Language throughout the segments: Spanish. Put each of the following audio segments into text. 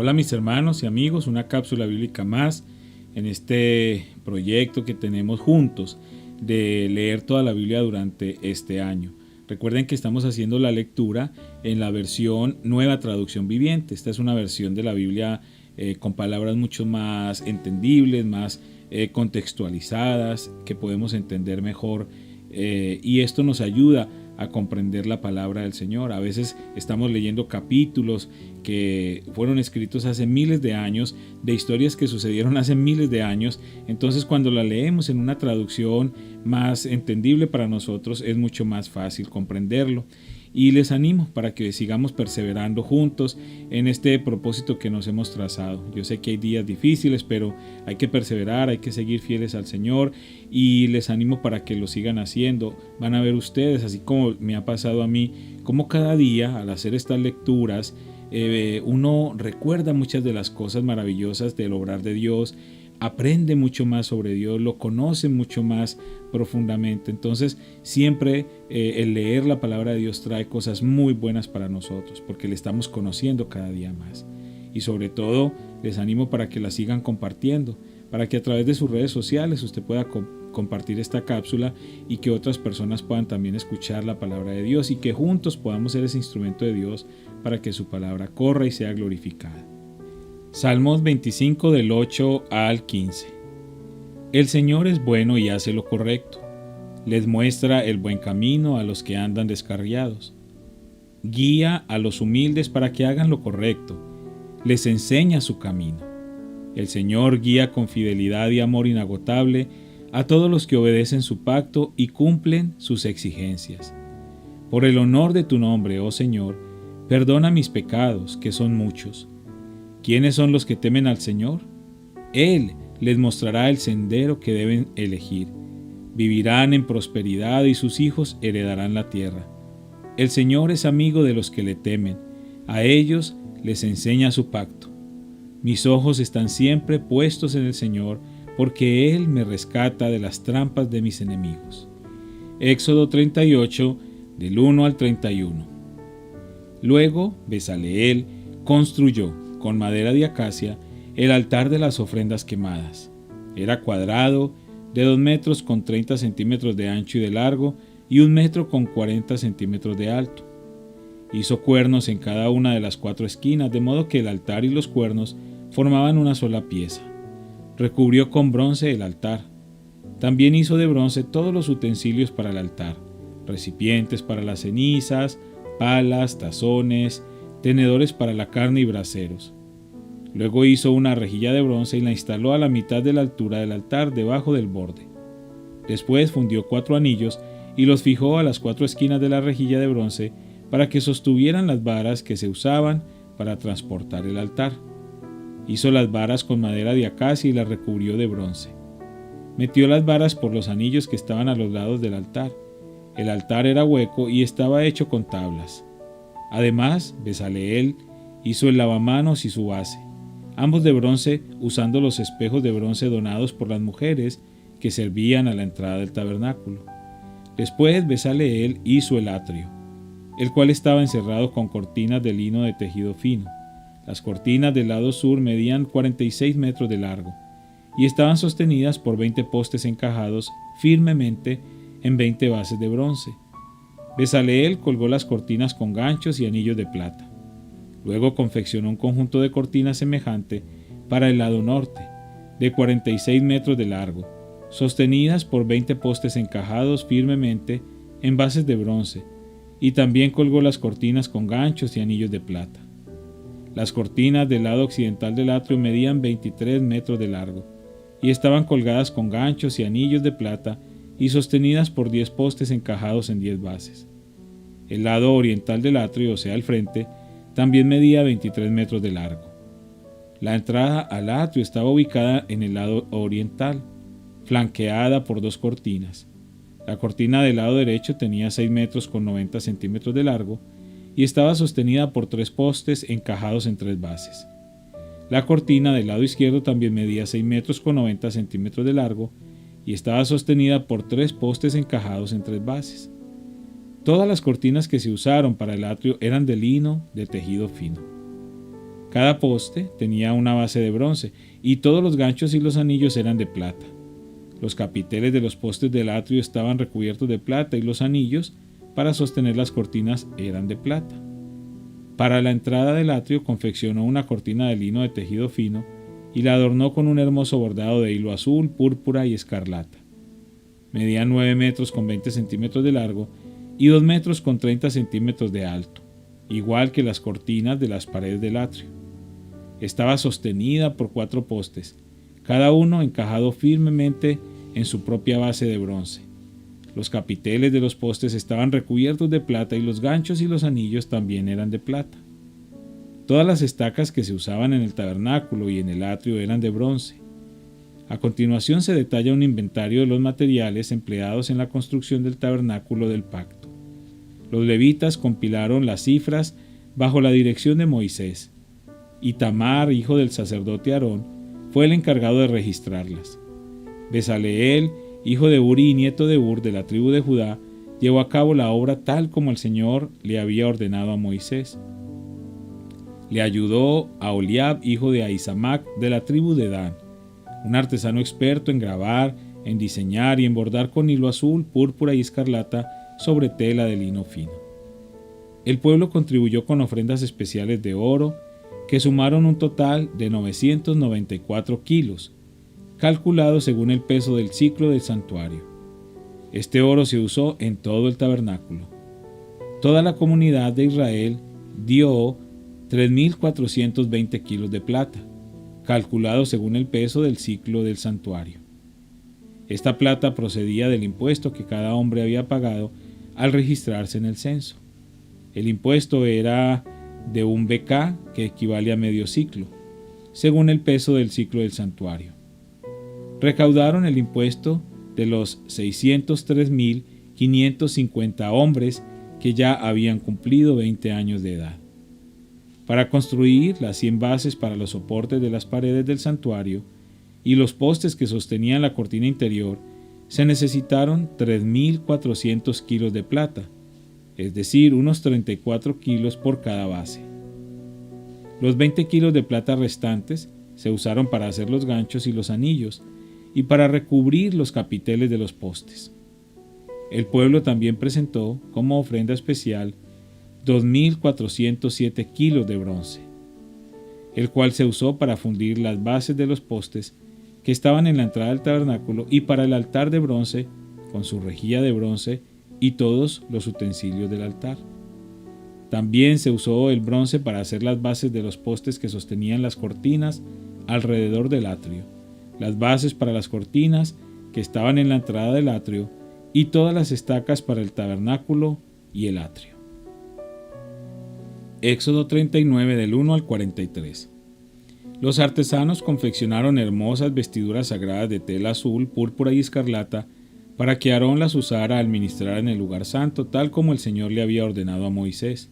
Hola mis hermanos y amigos, una cápsula bíblica más en este proyecto que tenemos juntos de leer toda la Biblia durante este año. Recuerden que estamos haciendo la lectura en la versión Nueva Traducción Viviente. Esta es una versión de la Biblia con palabras mucho más entendibles, más contextualizadas, que podemos entender mejor y esto nos ayuda a comprender la palabra del Señor. A veces estamos leyendo capítulos que fueron escritos hace miles de años, de historias que sucedieron hace miles de años. Entonces, cuando la leemos en una traducción más entendible para nosotros, es mucho más fácil comprenderlo. Y les animo para que sigamos perseverando juntos en este propósito que nos hemos trazado. Yo sé que hay días difíciles, pero hay que perseverar, hay que seguir fieles al Señor y les animo para que lo sigan haciendo. Van a ver ustedes, así como me ha pasado a mí, como cada día al hacer estas lecturas uno recuerda muchas de las cosas maravillosas del obrar de Dios, aprende mucho más sobre Dios, lo conoce mucho más profundamente. Entonces siempre el leer la palabra de Dios trae cosas muy buenas para nosotros porque le estamos conociendo cada día más. Y sobre todo les animo para que la sigan compartiendo, para que a través de sus redes sociales usted pueda compartir esta cápsula y que otras personas puedan también escuchar la palabra de Dios y que juntos podamos ser ese instrumento de Dios para que su palabra corra y sea glorificada. Salmos 25 del 8 al 15. El Señor es bueno y hace lo correcto. Les muestra el buen camino a los que andan descarriados. Guía a los humildes para que hagan lo correcto. Les enseña su camino. El Señor guía con fidelidad y amor inagotable a todos los que obedecen su pacto y cumplen sus exigencias. Por el honor de tu nombre, oh Señor, perdona mis pecados, que son muchos. ¿Quiénes son los que temen al Señor? Él les mostrará el sendero que deben elegir. Vivirán en prosperidad y sus hijos heredarán la tierra. El Señor es amigo de los que le temen. A ellos les enseña su pacto. Mis ojos están siempre puestos en el Señor, porque Él me rescata de las trampas de mis enemigos. Éxodo 38, del 1 al 31. Luego Bezaleel construyó, con madera de acacia, el altar de las ofrendas quemadas. Era cuadrado, de 2 metros con 30 centímetros de ancho y de largo, y 1 metro con 40 centímetros de alto. Hizo cuernos en cada una de las 4 esquinas, de modo que el altar y los cuernos formaban una sola pieza. Recubrió con bronce el altar. También hizo de bronce todos los utensilios para el altar, recipientes para las cenizas, palas, tazones, tenedores para la carne y braseros. Luego hizo una rejilla de bronce y la instaló a la mitad de la altura del altar, debajo del borde. Después fundió 4 anillos y los fijó a las 4 esquinas de la rejilla de bronce para que sostuvieran las varas que se usaban para transportar el altar. Hizo las varas con madera de acacia y las recubrió de bronce. Metió las varas por los anillos que estaban a los lados del altar. El altar era hueco y estaba hecho con tablas. Además, Bezaleel hizo el lavamanos y su base, ambos de bronce, usando los espejos de bronce donados por las mujeres que servían a la entrada del tabernáculo. Después Bezaleel hizo el atrio, el cual estaba encerrado con cortinas de lino de tejido fino. Las cortinas del lado sur medían 46 metros de largo y estaban sostenidas por 20 postes encajados firmemente en 20 bases de bronce. Bezaleel colgó las cortinas con ganchos y anillos de plata. Luego confeccionó un conjunto de cortinas semejante para el lado norte, de 46 metros de largo, sostenidas por 20 postes encajados firmemente en bases de bronce, y también colgó las cortinas con ganchos y anillos de plata. Las cortinas del lado occidental del atrio medían 23 metros de largo, y estaban colgadas con ganchos y anillos de plata y sostenidas por 10 postes encajados en 10 bases. El lado oriental del atrio, o sea el frente, también medía 23 metros de largo. La entrada al atrio estaba ubicada en el lado oriental, flanqueada por 2 cortinas. La cortina del lado derecho tenía 6 metros con 90 centímetros de largo y estaba sostenida por 3 postes encajados en 3 bases. La cortina del lado izquierdo también medía 6 metros con 90 centímetros de largo y estaba sostenida por 3 postes encajados en 3 bases. Todas las cortinas que se usaron para el atrio eran de lino de tejido fino. Cada poste tenía una base de bronce y todos los ganchos y los anillos eran de plata. Los capiteles de los postes del atrio estaban recubiertos de plata y los anillos para sostener las cortinas eran de plata. Para la entrada del atrio confeccionó una cortina de lino de tejido fino y la adornó con un hermoso bordado de hilo azul, púrpura y escarlata. Medía 9 metros con 20 centímetros de largo y 2 metros con 30 centímetros de alto, igual que las cortinas de las paredes del atrio. Estaba sostenida por 4 postes, cada uno encajado firmemente en su propia base de bronce. Los capiteles de los postes estaban recubiertos de plata y los ganchos y los anillos también eran de plata. Todas las estacas que se usaban en el tabernáculo y en el atrio eran de bronce. A continuación se detalla un inventario de los materiales empleados en la construcción del tabernáculo del pacto. Los levitas compilaron las cifras bajo la dirección de Moisés. Itamar, hijo del sacerdote Aarón, fue el encargado de registrarlas. Besaleel, hijo de Uri y nieto de Ur de la tribu de Judá, llevó a cabo la obra tal como el Señor le había ordenado a Moisés. Le ayudó a Oliab, hijo de Ahisamac de la tribu de Dan, un artesano experto en grabar, en diseñar y en bordar con hilo azul, púrpura y escarlata sobre tela de lino fino. El pueblo contribuyó con ofrendas especiales de oro, que sumaron un total de 994 kilos, calculado según el peso del ciclo del santuario. Este oro se usó en todo el tabernáculo. Toda la comunidad de Israel dio 3.420 kilos de plata, calculado según el peso del ciclo del santuario. Esta plata procedía del impuesto que cada hombre había pagado al registrarse en el censo. El impuesto era de un becá, que equivale a medio ciclo, según el peso del ciclo del santuario. Recaudaron el impuesto de los 603.550 hombres que ya habían cumplido 20 años de edad. Para construir las 100 bases para los soportes de las paredes del santuario y los postes que sostenían la cortina interior, se necesitaron 3.400 kilos de plata, es decir, unos 34 kilos por cada base. Los 20 kilos de plata restantes se usaron para hacer los ganchos y los anillos y para recubrir los capiteles de los postes. El pueblo también presentó como ofrenda especial 2.407 kilos de bronce, el cual se usó para fundir las bases de los postes que estaban en la entrada del tabernáculo y para el altar de bronce con su rejilla de bronce y todos los utensilios del altar. También se usó el bronce para hacer las bases de los postes que sostenían las cortinas alrededor del atrio, las bases para las cortinas que estaban en la entrada del atrio y todas las estacas para el tabernáculo y el atrio. Éxodo 39 del 1 al 43. Los artesanos confeccionaron hermosas vestiduras sagradas de tela azul, púrpura y escarlata para que Aarón las usara al ministrar en el lugar santo, tal como el Señor le había ordenado a Moisés.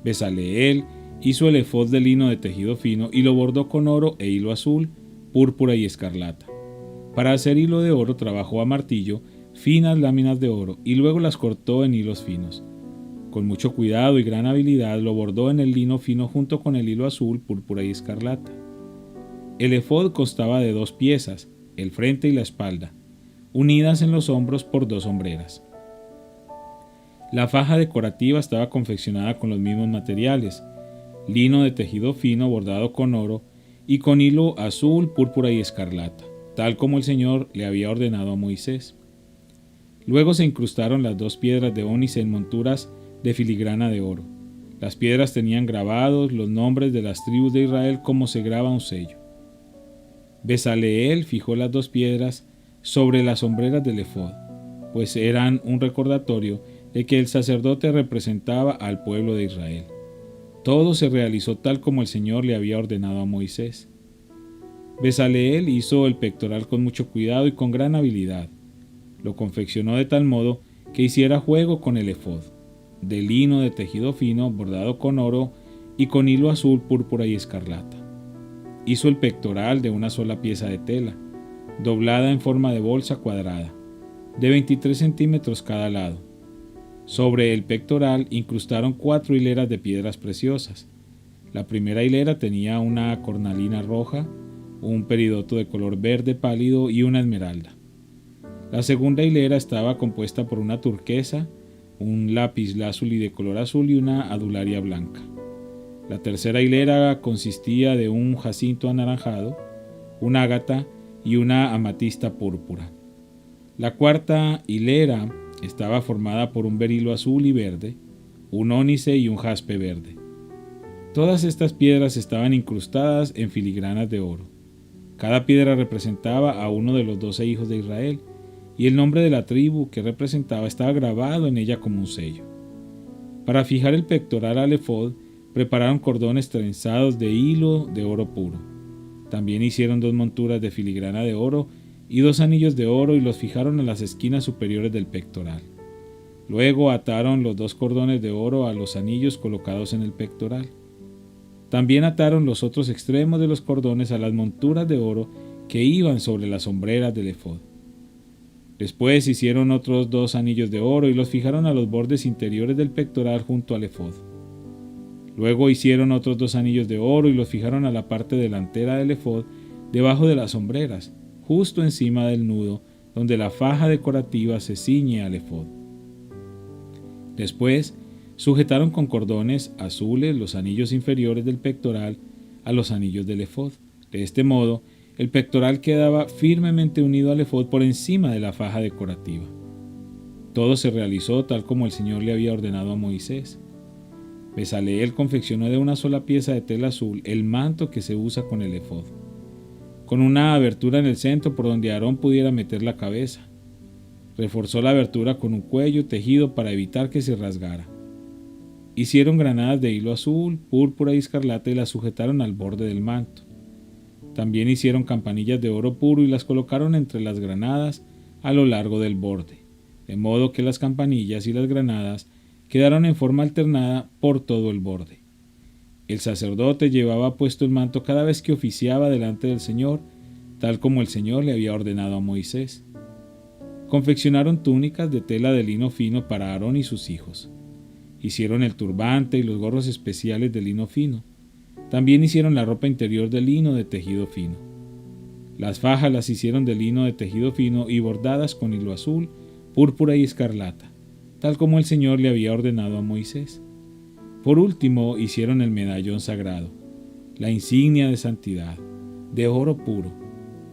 Besaleel hizo el efod de lino de tejido fino y lo bordó con oro e hilo azul, púrpura y escarlata. Para hacer hilo de oro trabajó a martillo finas láminas de oro y luego las cortó en hilos finos. Con mucho cuidado y gran habilidad lo bordó en el lino fino junto con el hilo azul, púrpura y escarlata. El efod constaba de 2 piezas, el frente y la espalda, unidas en los hombros por 2 hombreras. La faja decorativa estaba confeccionada con los mismos materiales, lino de tejido fino bordado con oro y con hilo azul, púrpura y escarlata, tal como el Señor le había ordenado a Moisés. Luego se incrustaron las 2 piedras de ónice en monturas de filigrana de oro. Las piedras tenían grabados los nombres de las tribus de Israel como se graba un sello. Besaleel fijó las 2 piedras sobre las hombreras del efod, pues eran un recordatorio de que el sacerdote representaba al pueblo de Israel. Todo se realizó tal como el Señor le había ordenado a Moisés. Besaleel hizo el pectoral con mucho cuidado y con gran habilidad. Lo confeccionó de tal modo que hiciera juego con el efod, de lino de tejido fino bordado con oro y con hilo azul, púrpura y escarlata. Hizo el pectoral de una sola pieza de tela, doblada en forma de bolsa cuadrada, de 23 centímetros cada lado. Sobre el pectoral incrustaron 4 hileras de piedras preciosas. La primera hilera tenía una cornalina roja, un peridoto de color verde pálido y una esmeralda. La segunda hilera estaba compuesta por una turquesa, un lapislázuli de color azul y una adularia blanca. La tercera hilera consistía de un jacinto anaranjado, un ágata y una amatista púrpura. La cuarta hilera estaba formada por un berilo azul y verde, un ónice y un jaspe verde. Todas estas piedras estaban incrustadas en filigranas de oro. Cada piedra representaba a uno de los 12 hijos de Israel, y el nombre de la tribu que representaba estaba grabado en ella como un sello. Para fijar el pectoral al efod, prepararon cordones trenzados de hilo de oro puro. También hicieron 2 monturas de filigrana de oro y 2 anillos de oro y los fijaron a las esquinas superiores del pectoral. Luego ataron los 2 cordones de oro a los anillos colocados en el pectoral. También ataron los otros extremos de los cordones a las monturas de oro que iban sobre las hombreras del efod. Después hicieron otros 2 anillos de oro y los fijaron a los bordes interiores del pectoral junto al efod. Luego hicieron otros 2 anillos de oro y los fijaron a la parte delantera del efod, debajo de las hombreras, justo encima del nudo, donde la faja decorativa se ciñe al efod. Después sujetaron con cordones azules los anillos inferiores del pectoral a los anillos del efod. De este modo, el pectoral quedaba firmemente unido al efod por encima de la faja decorativa. Todo se realizó tal como el Señor le había ordenado a Moisés. Bezaleel confeccionó de una sola pieza de tela azul el manto que se usa con el efod, con una abertura en el centro por donde Aarón pudiera meter la cabeza. Reforzó la abertura con un cuello tejido para evitar que se rasgara. Hicieron granadas de hilo azul, púrpura y escarlata y las sujetaron al borde del manto. También hicieron campanillas de oro puro y las colocaron entre las granadas a lo largo del borde, de modo que las campanillas y las granadas quedaron en forma alternada por todo el borde. El sacerdote llevaba puesto el manto cada vez que oficiaba delante del Señor, tal como el Señor le había ordenado a Moisés. Confeccionaron túnicas de tela de lino fino para Aarón y sus hijos. Hicieron el turbante y los gorros especiales de lino fino. También hicieron la ropa interior de lino de tejido fino. Las fajas las hicieron de lino de tejido fino y bordadas con hilo azul, púrpura y escarlata, tal como el Señor le había ordenado a Moisés. Por último, hicieron el medallón sagrado, la insignia de santidad, de oro puro.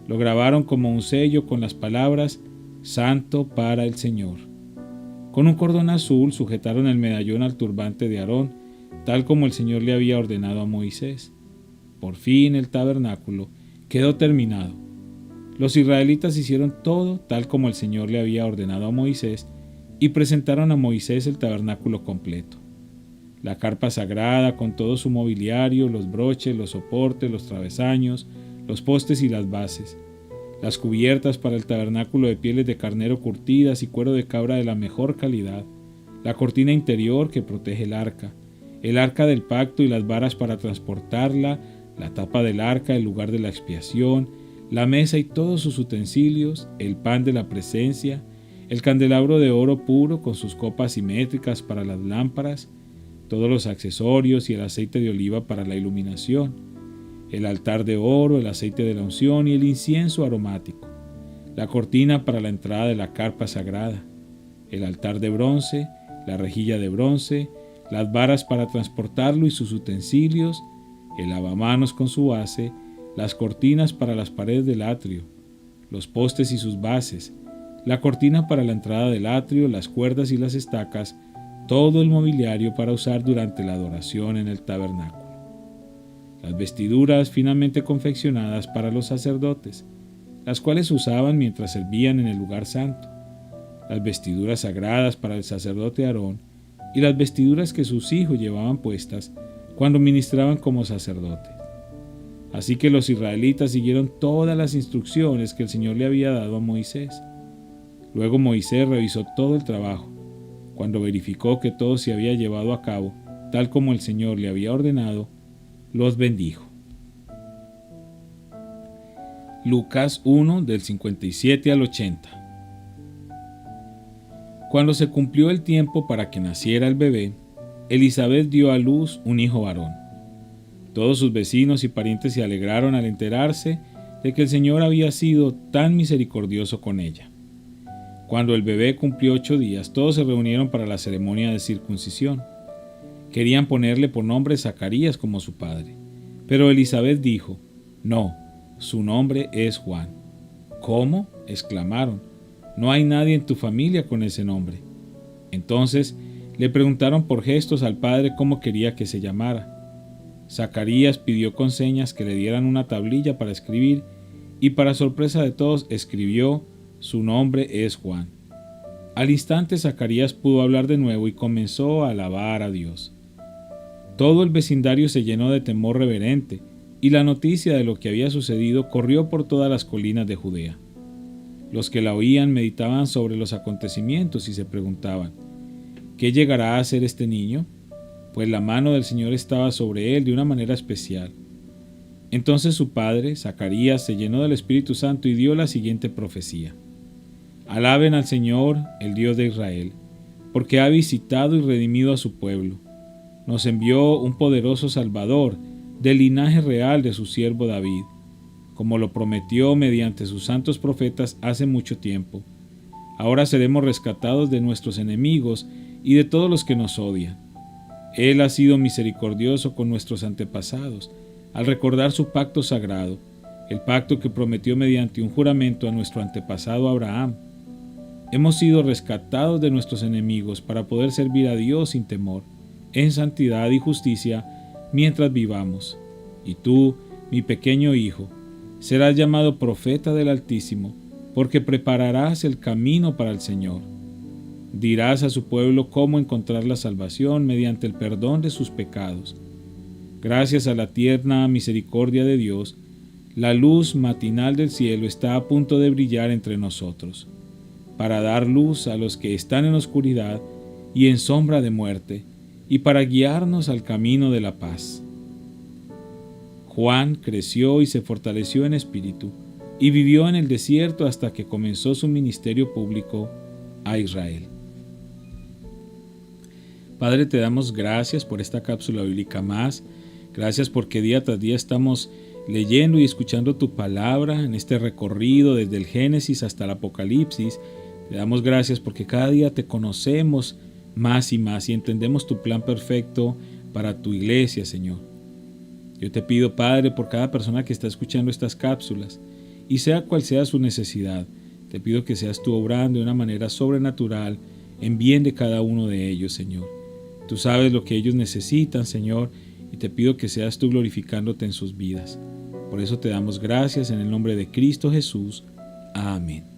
Lo grabaron como un sello con las palabras «Santo para el Señor». Con un cordón azul sujetaron el medallón al turbante de Aarón, tal como el Señor le había ordenado a Moisés. Por fin el tabernáculo quedó terminado. Los israelitas hicieron todo tal como el Señor le había ordenado a Moisés y presentaron a Moisés el tabernáculo completo. La carpa sagrada con todo su mobiliario, los broches, los soportes, los travesaños, los postes y las bases. Las cubiertas para el tabernáculo de pieles de carnero curtidas y cuero de cabra de la mejor calidad. La cortina interior que protege el arca del pacto y las varas para transportarla, la tapa del arca, el lugar de la expiación, la mesa y todos sus utensilios, el pan de la presencia, el candelabro de oro puro con sus copas simétricas para las lámparas, todos los accesorios y el aceite de oliva para la iluminación, el altar de oro, el aceite de la unción y el incienso aromático, la cortina para la entrada de la carpa sagrada, el altar de bronce, la rejilla de bronce, las varas para transportarlo y sus utensilios, el lavamanos con su base, las cortinas para las paredes del atrio, los postes y sus bases, la cortina para la entrada del atrio, las cuerdas y las estacas, todo el mobiliario para usar durante la adoración en el tabernáculo. Las vestiduras finamente confeccionadas para los sacerdotes, las cuales usaban mientras servían en el lugar santo, las vestiduras sagradas para el sacerdote Aarón y las vestiduras que sus hijos llevaban puestas cuando ministraban como sacerdotes. Así que los israelitas siguieron todas las instrucciones que el Señor le había dado a Moisés. Luego Moisés revisó todo el trabajo. Cuando verificó que todo se había llevado a cabo, tal como el Señor le había ordenado, los bendijo. Lucas 1, del 57 al 80. Cuando se cumplió el tiempo para que naciera el bebé, Elisabet dio a luz un hijo varón. Todos sus vecinos y parientes se alegraron al enterarse de que el Señor había sido tan misericordioso con ella. Cuando el bebé cumplió 8 días, todos se reunieron para la ceremonia de circuncisión. Querían ponerle por nombre Zacarías como su padre, pero Elizabeth dijo: «No, su nombre es Juan». «¿Cómo?», exclamaron. «No hay nadie en tu familia con ese nombre». Entonces le preguntaron por gestos al padre cómo quería que se llamara. Zacarías pidió con señas que le dieran una tablilla para escribir y, para sorpresa de todos, escribió: «Su nombre es Juan». Al instante Zacarías pudo hablar de nuevo y comenzó a alabar a Dios. Todo el vecindario se llenó de temor reverente y la noticia de lo que había sucedido corrió por todas las colinas de Judea. Los que la oían meditaban sobre los acontecimientos y se preguntaban: ¿qué llegará a hacer este niño? Pues la mano del Señor estaba sobre él de una manera especial. Entonces su padre, Zacarías, se llenó del Espíritu Santo y dio la siguiente profecía: «Alaben al Señor, el Dios de Israel, porque ha visitado y redimido a su pueblo. Nos envió un poderoso Salvador del linaje real de su siervo David, como lo prometió mediante sus santos profetas hace mucho tiempo. Ahora seremos rescatados de nuestros enemigos y de todos los que nos odian. Él ha sido misericordioso con nuestros antepasados, al recordar su pacto sagrado, el pacto que prometió mediante un juramento a nuestro antepasado Abraham. Hemos sido rescatados de nuestros enemigos para poder servir a Dios sin temor, en santidad y justicia, mientras vivamos. Y tú, mi pequeño hijo, serás llamado profeta del Altísimo, porque prepararás el camino para el Señor. Dirás a su pueblo cómo encontrar la salvación mediante el perdón de sus pecados. Gracias a la tierna misericordia de Dios, la luz matinal del cielo está a punto de brillar entre nosotros, para dar luz a los que están en oscuridad y en sombra de muerte, y para guiarnos al camino de la paz». Juan creció y se fortaleció en espíritu, y vivió en el desierto hasta que comenzó su ministerio público a Israel. Padre, te damos gracias por esta cápsula bíblica más. Gracias porque día tras día estamos leyendo y escuchando tu palabra en este recorrido desde el Génesis hasta el Apocalipsis. Te damos gracias porque cada día te conocemos más y más y entendemos tu plan perfecto para tu iglesia, Señor. Yo te pido, Padre, por cada persona que está escuchando estas cápsulas, y sea cual sea su necesidad, te pido que seas tú obrando de una manera sobrenatural en bien de cada uno de ellos, Señor. Tú sabes lo que ellos necesitan, Señor, y te pido que seas tú glorificándote en sus vidas. Por eso te damos gracias en el nombre de Cristo Jesús. Amén.